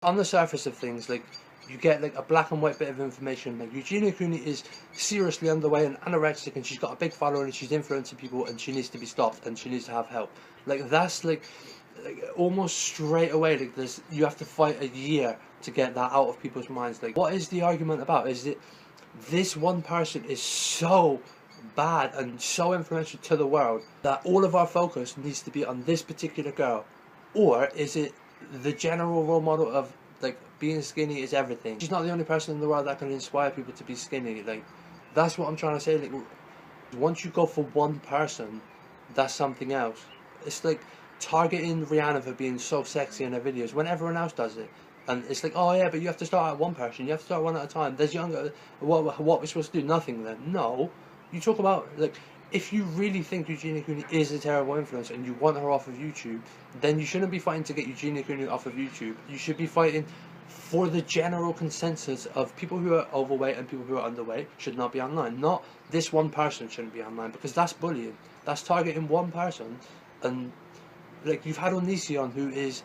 on the surface of things, like, you get like a black and white bit of information. Like, Eugenia Cooney is seriously underweight and anorexic, and she's got a big following, and she's influencing people, and she needs to be stopped, and she needs to have help. Like, that's like almost straight away. Like, there's, you have to fight a year to get that out of people's minds. Like, what is the argument about? Is it this one person is so bad and so influential to the world that all of our focus needs to be on this particular girl, or is it the general role model of, like, being skinny is everything? She's not the only person in the world that can inspire people to be skinny. Like, that's what I'm trying to say. Like, once you go for one person, that's something else. It's like targeting Rihanna for being so sexy in her videos when everyone else does it. And it's like, oh yeah, but you have to start at one person, you have to start one at a time. There's younger, what we're supposed to do? Nothing then? No. You talk about, like, if you really think Eugenia Cooney is a terrible influencer and you want her off of YouTube, then you shouldn't be fighting to get Eugenia Cooney off of YouTube. You should be fighting for the general consensus of people who are overweight and people who are underweight should not be online. Not this one person shouldn't be online, because that's bullying. That's targeting one person. And, like, you've had Onision, who is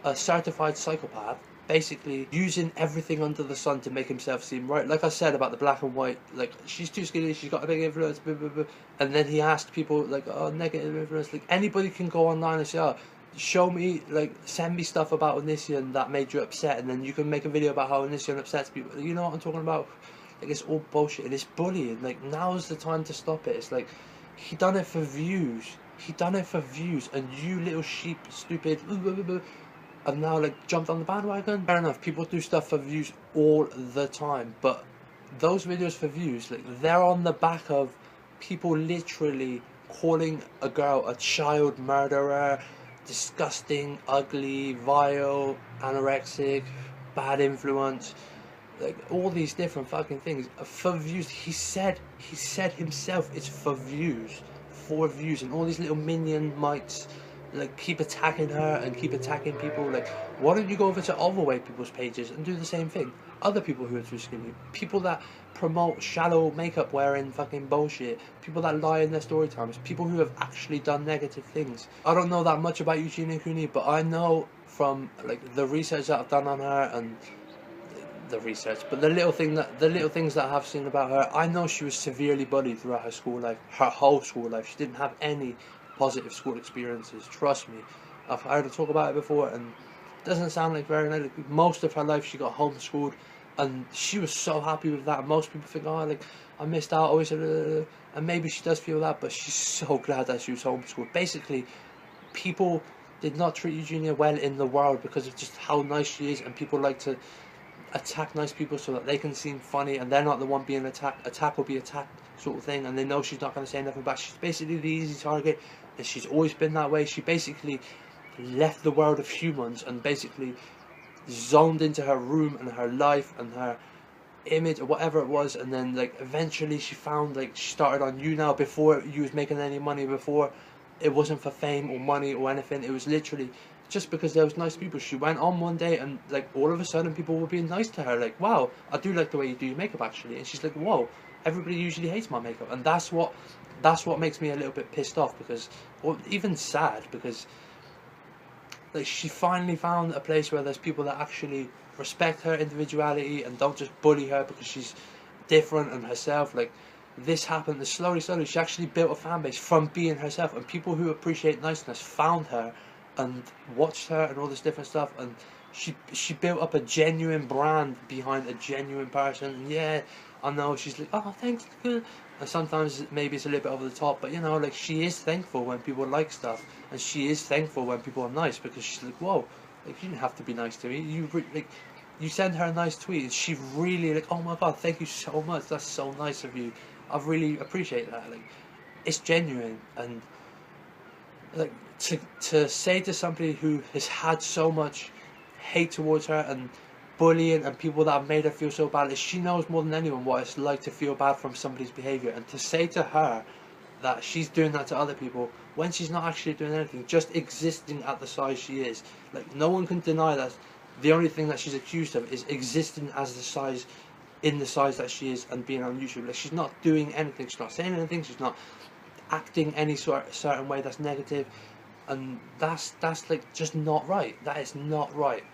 a certified psychopath, basically using everything under the sun to make himself seem right. Like I said about the black and white, like, she's too skinny, she's got a big influence, blah, blah, blah. And then he asked people, like, oh, negative influence. Like, anybody can go online and say, oh, show me, like, send me stuff about Onision that made you upset, and then you can make a video about how Onision upsets people. You know what I'm talking about? Like, it's all bullshit, and it's bullying. Like, now's the time to stop it. It's like, he done it for views. He done it for views, and you little sheep, stupid, have now, like, jumped on the bandwagon. Fair enough, people do stuff for views all the time, but those videos for views, like, they're on the back of people literally calling a girl a child murderer, disgusting, ugly, vile, anorexic, bad influence, like, all these different fucking things for views. He said himself it's for views, and all these little minion mites, like, keep attacking her and keep attacking people. Like, why don't you go over to overweight people's pages and do the same thing? Other people who are too skinny, people that promote shallow makeup wearing fucking bullshit, people that lie in their story times, people who have actually done negative things. I don't know that much about Eugenia Cooney, but I know from, like, the research that I've done on her, and the little things that I have seen about her, I know she was severely bullied throughout her school life, her whole school life. She didn't have any positive school experiences, trust me. I've heard her talk about it before, and it doesn't sound like very nice. Like, most of her life she got homeschooled, and she was so happy with that. Most people think, oh, like, I missed out, always, and maybe she does feel that, but she's so glad that she was homeschooled. Basically, people did not treat Eugenia well in the world because of just how nice she is, and people like to attack nice people so that they can seem funny, and they're not the one being attacked. Attack will be attacked, sort of thing, and they know she's not going to say nothing back. She's basically the easy target, and she's always been that way. She basically left the world of humans and basically zoned into her room and her life and her image or whatever it was, and then, like, eventually she found, like, she started on YouNow before you was making any money, before it wasn't for fame or money or anything. It was literally just because there was nice people. She went on one day and, like, all of a sudden people were being nice to her, like, wow, I do like the way you do your makeup actually. And she's like, whoa, everybody usually hates my makeup. And that's what makes me a little bit pissed off, because, or even sad, because, like, she finally found a place where there's people that actually respect her individuality and don't just bully her because she's different and herself. Like, this happened, and slowly she actually built a fan base from being herself, and people who appreciate niceness found her and watched her and all this different stuff, and she built up a genuine brand behind a genuine person. And yeah, I know she's like, oh, thanks, good. And sometimes maybe it's a little bit over the top, but, you know, like, she is thankful when people like stuff, and she is thankful when people are nice, because she's like, whoa, like, you didn't have to be nice to me. You send her a nice tweet, and she really, like, oh my god, thank you so much, that's so nice of you, I really appreciate that. Like, it's genuine. And, like, to say to somebody who has had so much hate towards her and bullying and people that have made her feel so bad, she knows more than anyone what it's like to feel bad from somebody's behaviour, and to say to her that she's doing that to other people when she's not actually doing anything, just existing at the size she is. Like, no one can deny that the only thing that she's accused of is existing as the size, in the size that she is, and being on YouTube. Like, she's not doing anything, she's not saying anything, she's not acting any certain way that's negative, and that's like just not right. That is not right.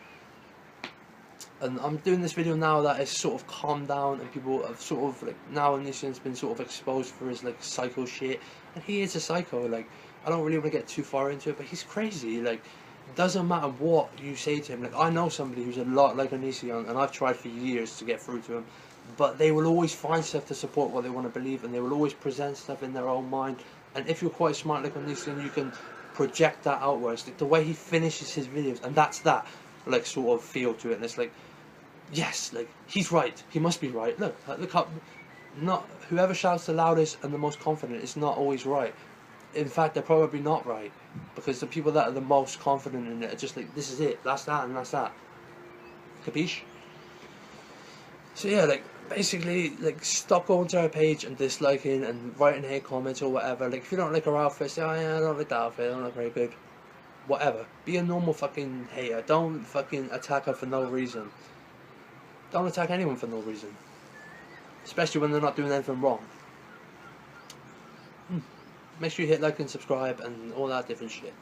And I'm doing this video now that it's sort of calmed down, and people have sort of like, now Onision's been sort of exposed for his like psycho shit, and he is a psycho. Like, I don't really want to get too far into it, but he's crazy. Like, doesn't matter what you say to him. Like, I know somebody who's a lot like Onision, and I've tried for years to get through to him, but they will always find stuff to support what they want to believe, and they will always present stuff in their own mind. And if you're quite smart like Onision, you can project that outwards. Like, the way he finishes his videos, and that's that like sort of feel to it, and it's like, yes, like, he's right. He must be right. Look how, not whoever shouts the loudest and the most confident is not always right. In fact, they're probably not right, because the people that are the most confident in it are just like, this is it, that's that, and that's that. Capiche? So yeah, like, basically, like, stop going to her page and disliking and writing hate comments or whatever. Like, if you don't like her outfit, say, oh yeah, I don't like that outfit, I don't look very good. Whatever. Be a normal fucking hater. Don't fucking attack her for no reason. Don't attack anyone for no reason, especially when they're not doing anything wrong. Make sure you hit like and subscribe and all that different shit.